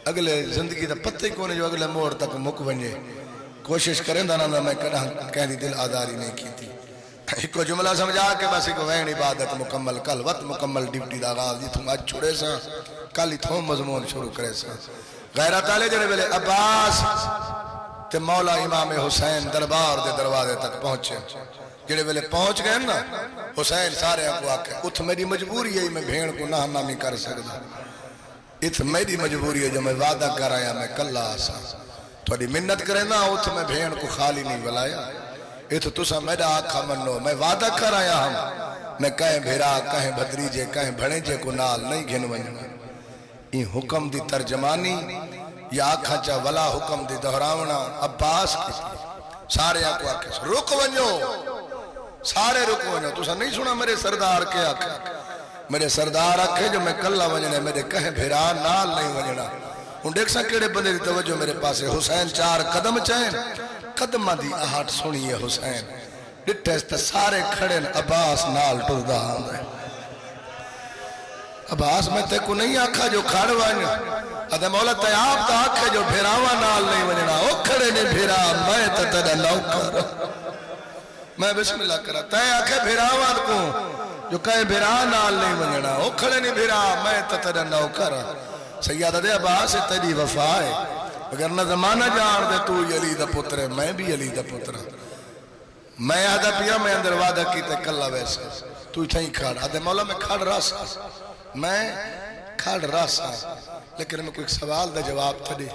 A: اگلے زندگی دا پتہ ہی کونے جو اگلے موڑ تک مک ونجے کوشش کریں دانا میں کہہ دی دل آداری نہیں کی تھی ایک کو جملہ سمجھا کے بس ایک وین عبادت مکمل کل وقت مکمل ڈیوٹی دا آغاز دی تم آج چھوڑے سا کل ہی تھوم مضمون شروع کرے سا غیرت آلے جنے بلے عباس تے مولا امام حسین دربار دے دروازے تک پہنچے جڑے ویلے پہنچ گئے نا حسین سارے کو آکے اتھ میری مجبوری ہے میں بھیڑ کو نہ نامی کر سکتا اتھ میری مجبوری ہے جو میں وعدہ کر آیا میں کل آسا تھوڑی منت کرے نا اتھ میں بھیڑ کو خالی نہیں بلایا اتھ تسا میرا آکھا منو میں وعدہ کر آیا ہم میں کہیں بھیرا کہیں بھدریجے کہیں بھڑیجے کو نال نہیں گھن ونجا این حکم دی ترجمانی یا آکھا چا ولا حکم دی دہراونا عباس کی سارے آکو آکے رک ونجو سارے رک ونجو تسا نہیں سنا میرے سردار کے آکھے میرے سردار آکھے جو میں کلہ ونجنے میرے کہیں بھیرا نال نہیں ونجنا ان دیکھ سا کیڑے بندے دی توجہ میرے پاسے حسین 4 قدم چاہیں قدمہ دی آہٹ سنی ہے حسین ڈٹھے اس سارے کھڑے عباس نال ٹردہ آندھے عباس میں تے کو نہیں آکھا جو کھڑ ونجا ادھے مولا تے آپ تا آکھے جو بھیراوہ نال نہیں ونجنا او کھڑے نہیں بھیرا میں تے تیرا نوکر میں بسم اللہ کرا تے آکھے بھیراوہ کو جو کہے بھیرا نال نہیں ونجنا او کھڑے نہیں بھیرا میں تے تیرا نوکر سیادہ دے عباس تیری وفا ہے اگر نہ زمانہ جان دے تو علی دا پتر ہے میں بھی علی دا پتر میں آدھا پیا میں اندر وعدہ کی تے کلہ ویسا تو ہی کھڑ آدھے مولا میں کھڑ رہا سا میں کھڑ رہا سا لیکن میں کوئی سوال دا جواب تھا دی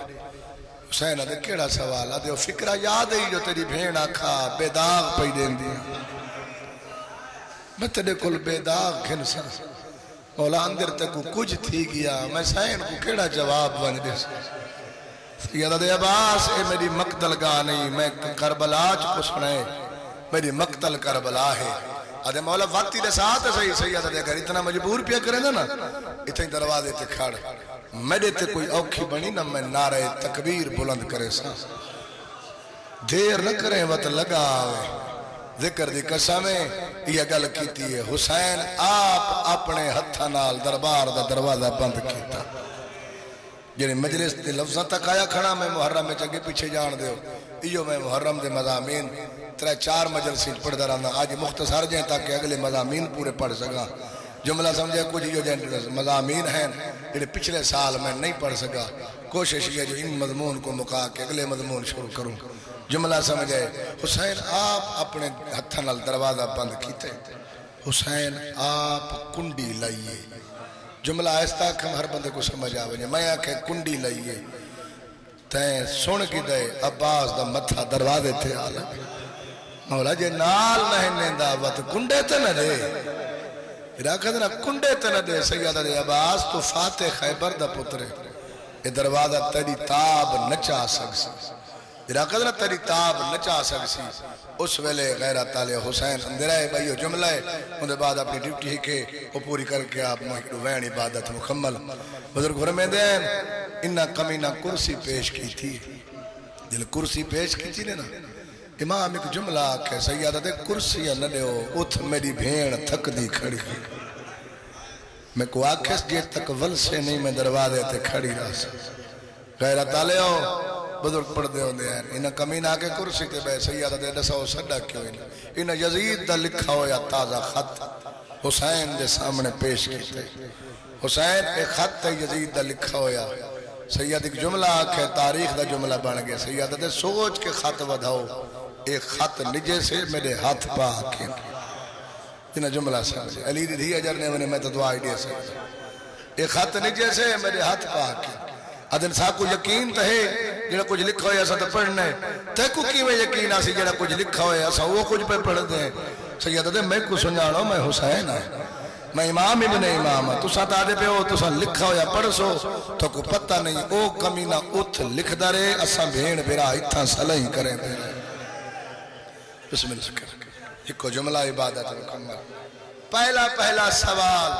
A: حسین آدھے کیڑا سوال آدھے وہ فکرہ یاد ہے جو تیری بھین آکھا بے داغ پہی دین دیا میں تیرے کل بے داغ کھن سا مولا اندر تے کو کچھ تھی گیا میں سائن کو کیڑا جواب بن دے سا سیدہ دے عباس اے میری مقتل گاہ نہیں میں کربلا چکو سنے میری مقتل کربلا ہے آدھے مولا وقتی دے ساتھ ہے صحیح سیدہ دے اگر اتنا مجبور پیا کریں نا اتنی دروازے تے کھڑ میرے تے کوئی اوکھی بنی نا میں نعرہ تکبیر بلند کرے سا دیر نہ کریں وقت لگا آوے ذکر دی قسمیں یہ گل کیتی ہے حسین آپ اپنے ہتھا نال دربار دا دروازہ بند کیتا جنہیں مجلس دے لفظاں تک آیا کھڑا میں محرم میں چنگے پیچھے جان دے ہو ایو میں محرم دے مضامین 3-4 مجلسیں پڑھ درانا آج مختصر جائیں تاکہ اگلے مضامین پورے پڑھ سکا جملہ سمجھے کچھ ایو جائیں مضامین ہیں جنہیں پچھلے سال میں نہیں پڑھ سکا کوشش یہ جو ان مضمون کو مکا کے اگلے مضمون شروع کروں جملہ سمجھے حسین آپ اپنے ہتھا نال دروازہ بند کیتے حسین آپ کنڈی لائیے جملہ ایستا کہ ہر بندے کو سمجھ آوے میں آکھے کنڈی لائیے تین سن کی دے عباس دا متھا دروازے تھے آلے مولا جے نال نہیں دعوت کنڈے تے نہ دے راکھت نہ کنڈے تے نہ دے سیدہ دے عباس تو فاتح خیبر دا پترے یہ دروازہ تیری تاب نچا سکسی راکھت نہ تیری تاب نچا سکسی اس ویلے غیرت علیہ حسین اندر آئے بھائیو جملہ ہے اندر بعد اپنی ڈیوٹی ہی کے وہ پوری کر کے آپ محکڑو وین عبادت مکمل بزرگ فرمین دین انہا کمینہ کرسی پیش کی تھی جل کرسی پیش کی تھی نا امام ایک جملہ آکھے سیادہ دے کرسی نہ لے ہو اتھ میری بھین تھک دی کھڑی میں کو آکھے جے تک ول سے نہیں میں دروازے تے کھڑی رہا سا غیرت علیہ بزرگ پڑھ دے ہوندے ہیں انہا کمینہ آکے کرسی تے بے سیادہ دے دساو سڑا کیوں انہا یزید دا لکھا ہویا تازہ خط حسین دے سامنے پیش کیتے حسین ایک خط تے یزید دا لکھا ہویا سید ایک جملہ آکھے تاریخ دا جملہ بن گیا سیادہ دے سوچ کے خط ودھاؤ ایک خط نجے سے میرے ہاتھ پا آکھے انہا جملہ سمجھے علی دی دھی اجرنے میں تو دعائی دے سکتا ایک خط نجے سے میرے ہاتھ پا آکھے ادن سا کو یقین تا ہے جڑا کچھ لکھا ہویا سا تو پڑھنے تے کو کیویں یقین آسی جڑا کچھ لکھا ہویا سا وہ کچھ پہ پڑھ دیں سیدہ دے میں کو سنجانو میں حسین ہے میں امام ابن امام تسا تا دے پہ ہو تسا لکھا ہو یا پڑھ سو تو کو پتہ نہیں او کمینہ اتھ لکھ دارے اساں بھین بیرا اتھا صلح کریں بیرا بسم اللہ کر ایک کو جملہ عبادت مکمل پہلا سوال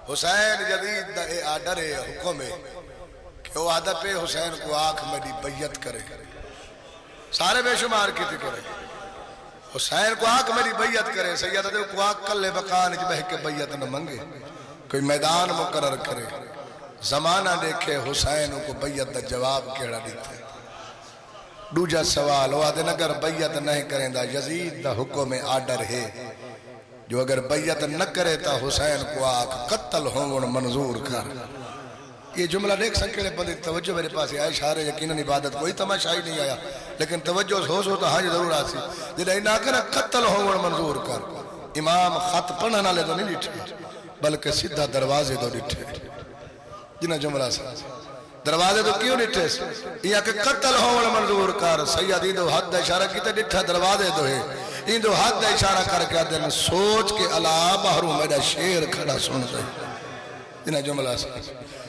A: حسین جدید دا اے آڈر حکم ہے کہ وہ آدھا پہ حسین کو آنکھ میری بیعت کرے سارے بے شمار کی کرے حسین کو آنکھ میری بیعت کرے سیدہ دے کو آنکھ کلے بقان اج بہ کے بیعت نہ منگے کوئی میدان مقرر کرے زمانہ دیکھے حسین کو بیعت دا جواب کیڑا دیتے دوجا سوال وہ آدھے اگر بیعت نہیں کریں دا یزید دا حکم آڈر ہے جو اگر بیعت نہ کرے تا حسین کو آنکھ قتل ہوں منظور کر یہ جملہ دیکھ سکے بندے توجہ میرے پاس آئے شہر یقیناً عبادت کوئی تماشا ہی نہیں آیا لیکن توجہ ہو سو تو حاج ضرور آسی جنہیں نہ کرے قتل ہوں منظور کر امام خط پڑھنا لے تو نہیں ڈٹھے بلکہ سیدھا دروازے تو ڈٹھے جنہ جملہ سے دروازے تو کیوں ڈٹھے یہ کہ قتل ہوں منظور کر سیدی دو حد اشارہ کی تے ڈٹھا دروازے تو ہے ان دو حد اشارہ کر کے دن سوچ کے علا بحرو میرا شیر کھڑا سن دے جنہ جملہ سے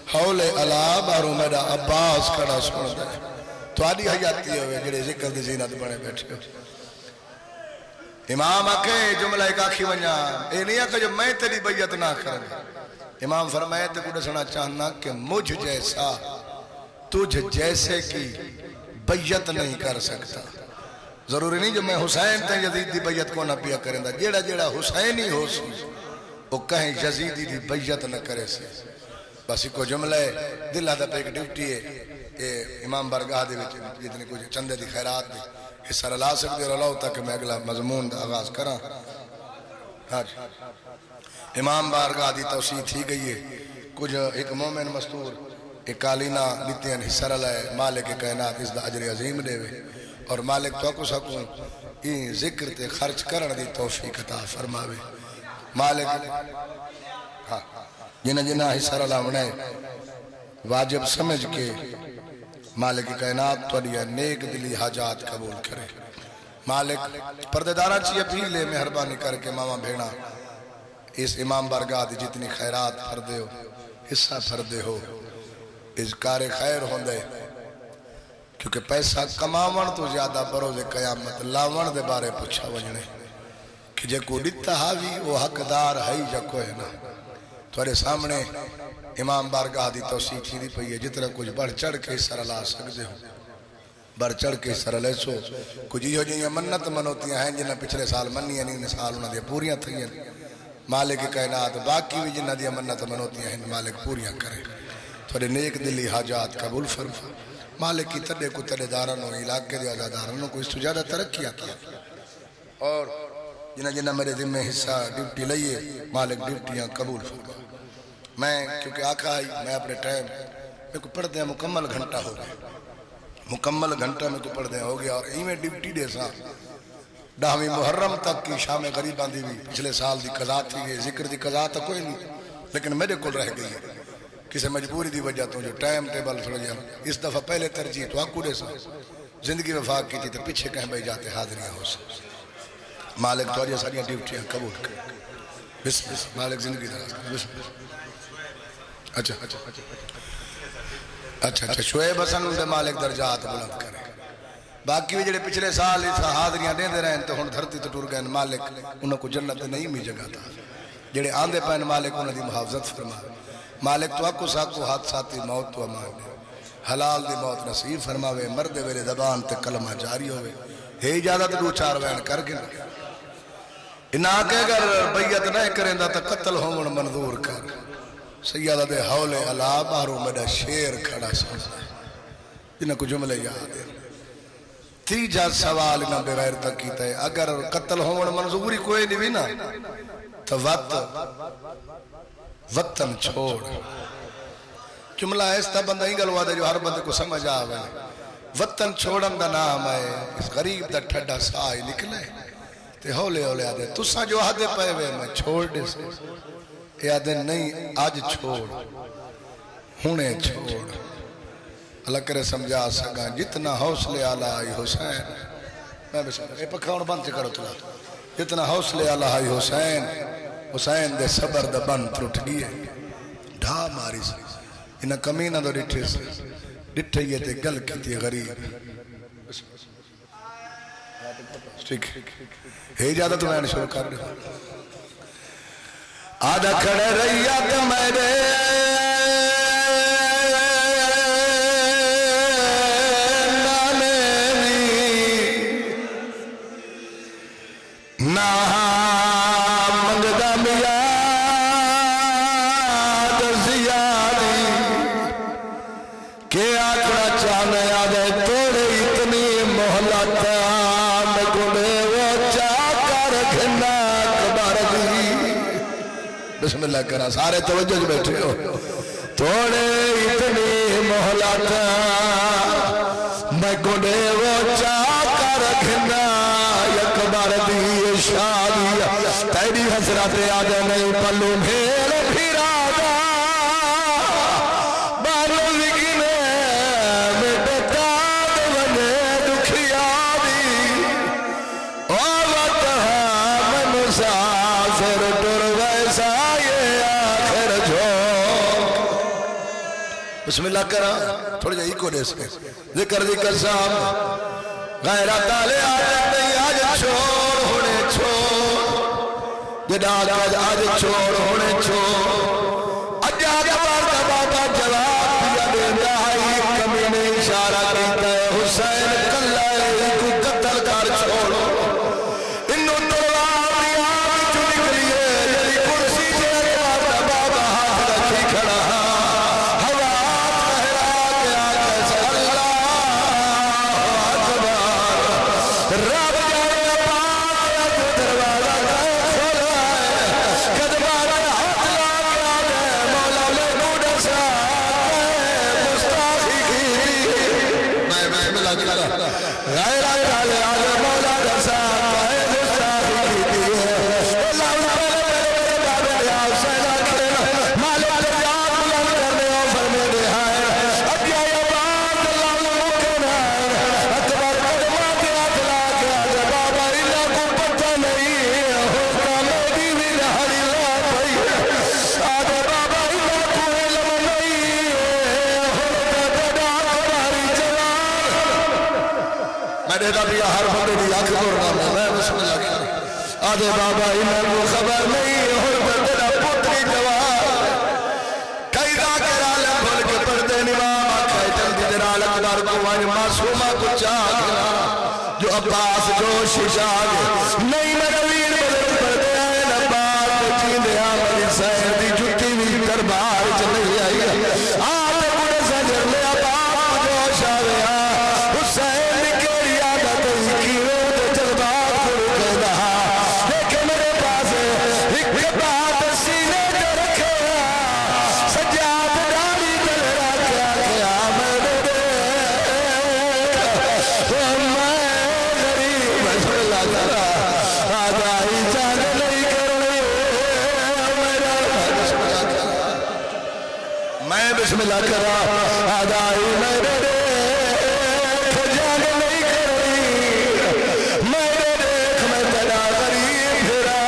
A: حول علا بحرو میرا عباس کھڑا سن دے تو آدھی حیاتی ہوئے جڑے ذکر دی زینت بنے بیٹھے امام آکے جملہ ایک آکھی ونیا اے نہیں آکے جو میں تیری بیعت نہ کروں امام فرمائے تے کو دسنا چاہنا کہ مجھ جیسا تجھ جیسے کی بیعت نہیں کر سکتا ضروری نہیں جو میں حسین تے یزید دی بیعت کو نہ پیا کریں دا جیڑا جیڑا حسینی ہو سی وہ کہیں یزیدی دی بیعت نہ کرے سی بس کو جملہ ہے دل آدھا پہ ایک ڈیوٹی ہے امام برگاہ دے جتنی کچھ چندے دی خیرات دی حصہ رلا سکتے اور اللہ تاکہ میں اگلا مضمون دا آغاز کرا امام بارگاہ دی توسیع تھی گئی ہے کچھ ایک مومن مستور ایک کالینہ لیتے ہیں حصہ رلا ہے مالک کائنات اس دا عجر عظیم دے وے اور مالک تو کو سکوں این ذکر تے خرچ کرن دی توفیق عطا فرماوے مالک جنہ جنہ حصہ رلا منائے واجب سمجھ کے مالک کائنات تو لیا نیک دلی حاجات قبول کرے مالک پردیدارہ چی اپیلے مہربانی کر کے ماما بھیڑا اس امام بارگاہ دی جتنی خیرات پردے ہو حصہ پردے ہو اس کار خیر ہوندے کیونکہ پیسہ کماون تو زیادہ بروز قیامت لاون دے بارے پوچھا وجنے کہ جے کو ڈتا ہاوی وہ حقدار ہے جا کوئی نا تھوڑے سامنے امام بارگاہ دی توسیع تھی دی پئی ہے جتنا کچھ بڑھ چڑھ کے سر لا سکتے ہو بڑھ چڑھ کے سر لے سو کچھ یہ جو منت منوتیاں ہیں جنہیں پچھلے سال منی ہیں نہیں سال انہوں نے پوریاں تھیں مالک کائنات باقی بھی جنہ دیا منت منوتیاں ہیں مالک پوریاں کرے تھوڑے نیک دلی حاجات قبول فرما مالک کی تڑے کو تڑے دارنوں علاقے دیا دارنوں کو اس تو زیادہ ترقیہ کیا اور جنہ جنہ میرے ذمہ حصہ ڈیوٹی لئیے مالک ڈیوٹیاں قبول فرما میں کیونکہ آقا آئی میں اپنے ٹائم میں کو پڑھ دیا مکمل گھنٹہ ہو گیا مکمل گھنٹہ میں کو پڑھ دیا ہو گیا اور ایمیں ڈیوٹی دے سا ڈاہویں محرم تک کی شام غریبان دی بھی پچھلے سال دی قضا تھی گئی ذکر دی قضا تک کوئی نہیں لیکن میرے کل رہ گئی ہے کسی مجبوری دی وجہ تو جو ٹائم ٹیبل چھوڑ گیا اس دفعہ پہلے ترجیح تو آکو دے سا زندگی وفاق کی تھی تو پیچھے کہیں بھائی جاتے حاضریاں ہو سا مالک تو یہ ساریاں ڈیوٹیاں قبول کر بسم اللہ مالک زندگی دراز کر بسم اللہ اچھا اچھا اچھا شعیب حسن دے مالک درجات بلند کرے باقی بھی جڑے پچھلے سال اس حاضریاں دے دے رہے ہیں تو ہن دھرتی تو ٹور گئے مالک انہوں کو جنت نہیں بھی جگہ تھا جڑے آندے پہن مالک انہوں دی محافظت فرما مالک تو اکو ساکو حادثاتی موت تو امان دے حلال دی موت نصیب فرماوے مرد ویرے زبان تے کلمہ جاری ہوئے ہے اجازت دو چار وین کر گئے انہاں کے اگر بیعت نہیں کریں دا تا قتل ہوں منظور کر سیدہ دے حول علا بارو میرا شیر کھڑا سنسا جنہاں کو جملے یاد ہے تیجا سوال انہاں بغیر تک کیتا ہے اگر قتل ہون منظوری کوئی نہیں بھی نا تو وطن چھوڑ جملہ ایسا بندہ ہی گلوا دے جو ہر بندے کو سمجھ آوے وطن چھوڑن دا نام ہے اس غریب دا ٹھڈا سائی نکلے تے ہولے ہولے آدھے تسا جو آدھے پہے ہوئے میں چھوڑ دے سے یہ آدھے نہیں آج چھوڑ ہونے چھوڑ اللہ کرے سمجھا سکا جتنا حوصلے آلہ آئی حسین میں بسم اللہ اے پکھاؤن بند سے کرو تلا جتنا حوصلے آلہ آئی حسین حسین دے صبر دا بند ٹوٹ گئے ڈھا ماری سی انہاں کمینہ دو ڈٹھے سے ڈٹھے یہ تے گل کی تی غریب ٹھیک ہے اجازت میں نے شروع کر دیا آدھا کھڑے رہیا تو میرے بسم اللہ کرا سارے توجہ جو بیٹھے ہو تھوڑے اتنی محلت میں گنے وہ چاکا رکھنا یک بار دی شادی تیری حسرت آجا نہیں پلو بھیڑ پھرا دا بارو لگنے میں بتا دونے دکھیا دی اوت میں مسافر ڈر ویسا بسم اللہ کرا تھوڑی جائے کو دے سکے ذکر ذکر صاحب غیرہ تالے آج چھوڑ ہونے چھوڑ جداد آج چھوڑ ہونے چھوڑ اجاد بارد بابا جواب دیا دے دائی کمی نے اشارہ کیتا ہے حسین کلائے کو قتل کر چھوڑو انہوں تلوار دیا جو نکلیے یعنی کرسی جیرے بارد بابا ہاتھ رکھی کھڑا ہر بندے دی آنکھ دورنا میں بسم اللہ کیا آدھے بابا انہیں وہ خبر نہیں ہر بندے دا پتری جواب کئی دا کرالہ بھول کے پردے نمام آکھائی جلدی درال اقدار کو وانی معصومہ کو چاہتا جو عباس جو ششاگ نہیں مروین بلد پردے آئے نبار کو چیندے آمدی سہر دی جھٹی بھی دربار چلے آئی آدھے بڑے سجر لے عباس جو شاوے حسین بسم اللہ کرا آدھائی میں دیکھ جان نہیں کری میں دیکھ میں تیرا غریب پھرا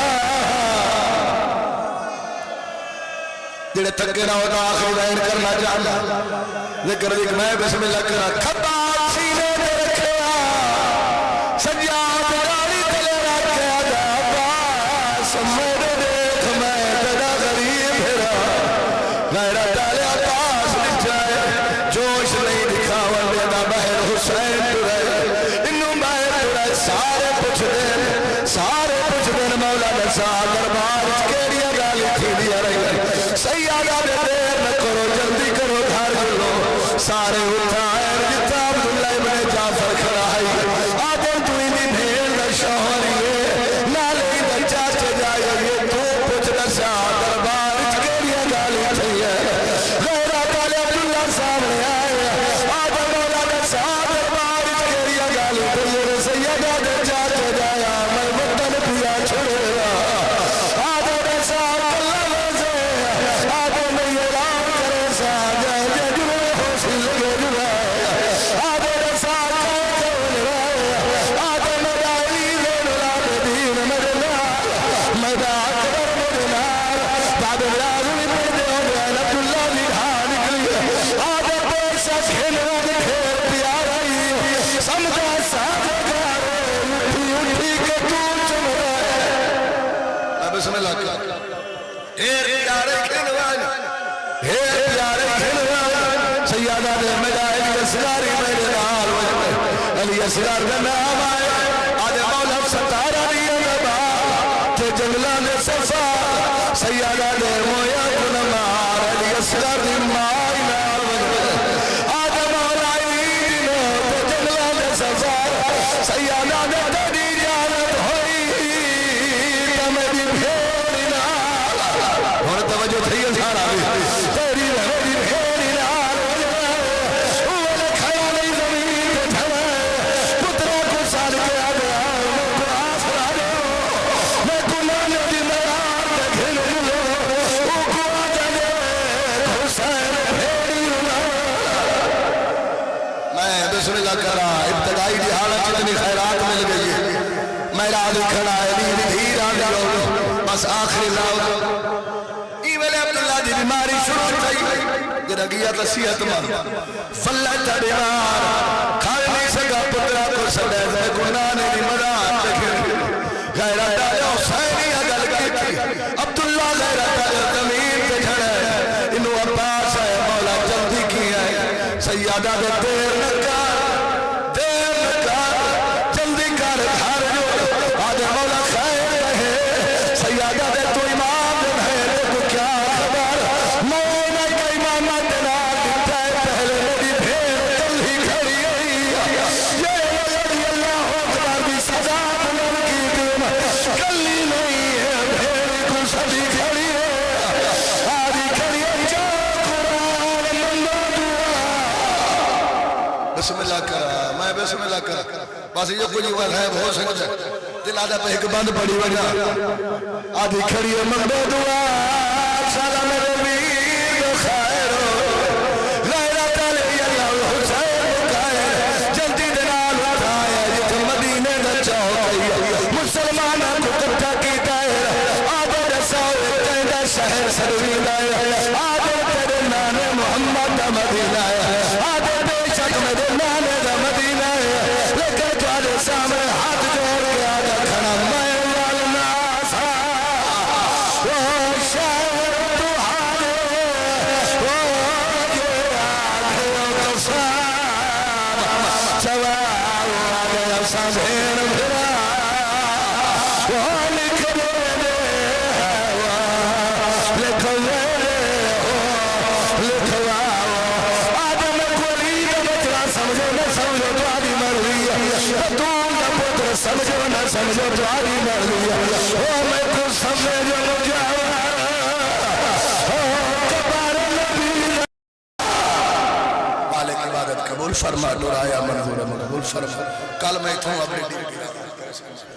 A: جڑے تکے نہ ہوتا آخر وین کرنا چاہتا ذکر دیکھ میں بسم اللہ کرا کھبات سینے دے رکھا سجاد داری تلے رکھا جابا سمجھ دیکھ میں تیرا غریب پھرا غیرہ ڈالے جوش نہیں دکھاوا دینا بہر حسین ترے انہوں بہر ترے سارے پوچھ دین مولا نسا دربار کیڑیا گالی تھی دیا رہی سیادہ دے دیر نہ کرو جلدی کرو دھار جلو سارے اٹھائے جتا عبداللہ ابن جعفر کھڑائی آدم تو انہی بھیل نہ شوہریے نالے دا چاچے جائے یہ تو پوچھ نسا دربار کیڑیا گالی تھی ہے غیرہ تالے عبداللہ سامنے آئے آدم مولا نسا دربار کیڑیا گالی تھی ہے سیادہ دے چاچے جایا میں وطن پیا چھوڑے گا آدم نسا اللہ وزے آدم یہ رام کرے سا جائے جنوے حسن کے جنوے
B: بسم اللہ پیارے کھلوان پیارے کھلوان سیادہ دے میرا علی اسراری میرے نال وجہ علی اسرار کا نام آئے آدھے مولا ستارہ دیا نبا کہ جنگلان صفا سیادہ دے مویا کنمار علی اسرار دی مائی نال وجہ آدھے مولا عیدنو کہ جنگلان صفا سیادہ دے تیری جانت ہوئی تمہیں بھیڑی نال اور توجہ تھی سارا تیری رہی بھیڑی نال اوہ کھڑا نہیں زمین پہ جھڑا پترہ کو سال کے آگے میں کو آسرا دے میں کو لانے دی میار دے گھن لو اوہ کو آجا دے حسین بھیڑی نال میں بسم اللہ کرا ابتدائی دی حالت اتنی خیرات مل گئی ہے میرا علی کھڑا ہے نیل دھیر آگے لو بس آخری لاؤ ایوالے عبداللہ دی بیماری شروع تھی جنہ گیا تا صحت من فلت بیمار کھائے نہیں سکا پترہ کو سڑے زے گنانے دی مدار دیکھیں غیرت آیا حسینی عدل کی تھی عبداللہ غیرت آیا زمین پہ جھڑے انہوں عباس ہے مولا جلدی کی ہے سیادہ دے دیر نکار جلدی کر گھر جو آدھے مولا خیر رہے سیادہ دے تو امام دن ہے تو کیا خبر مولا کا امامت دینا دیتا ہے پہلے میری بھیڑ جلدی کھڑی گئی یہ رضی اللہ اکبر بھی سزا بلن کی دن کلی نہیں ہے بھیڑ کو سبھی کھڑی ہے آدھی کھڑی ہے جو قرآن مندہ دعا بسم اللہ کرا میں بسم اللہ کرا بس یہ کچھ غیب ہو سکتا ہے دل آدھا پہ ایک بند پڑی وجہ آدھی کھڑی ہے مندہ دعا سالہ میرے ویر خیر غیرت علی اللہ حسین مکائے جلدی دنال اٹھائے جتن مدینے دا چوکی مسلمان کو کٹھا کی دائر آدھے رساؤ کہندہ شہر سروی دائر آدھے تیرے نانے محمد دا مدینہ ہے آدھے بے شک میرے نانے دا مدینہ ہے لیکن تھوڑے سامنے ہاتھ جوڑ کے آگا کھڑا میں والناسا وہ شاور تہارے وہ یہ آگھوں کسام چواو آگیا سامین بھرا وہ لکھنے دے لکھنے لکھواو آدم کولی دا بچنا سمجھو نہ سمجھو تو آدھی مرضی ہے تم دا پتر سمجھو نہ سمجھو تو آدھی مرضی ہے او میں کو سمجھو جاوا کبار نبی مالک عبادت قبول فرما نور آیا منظور مقبول فرما کل میں تھوں اپنی ڈیوٹی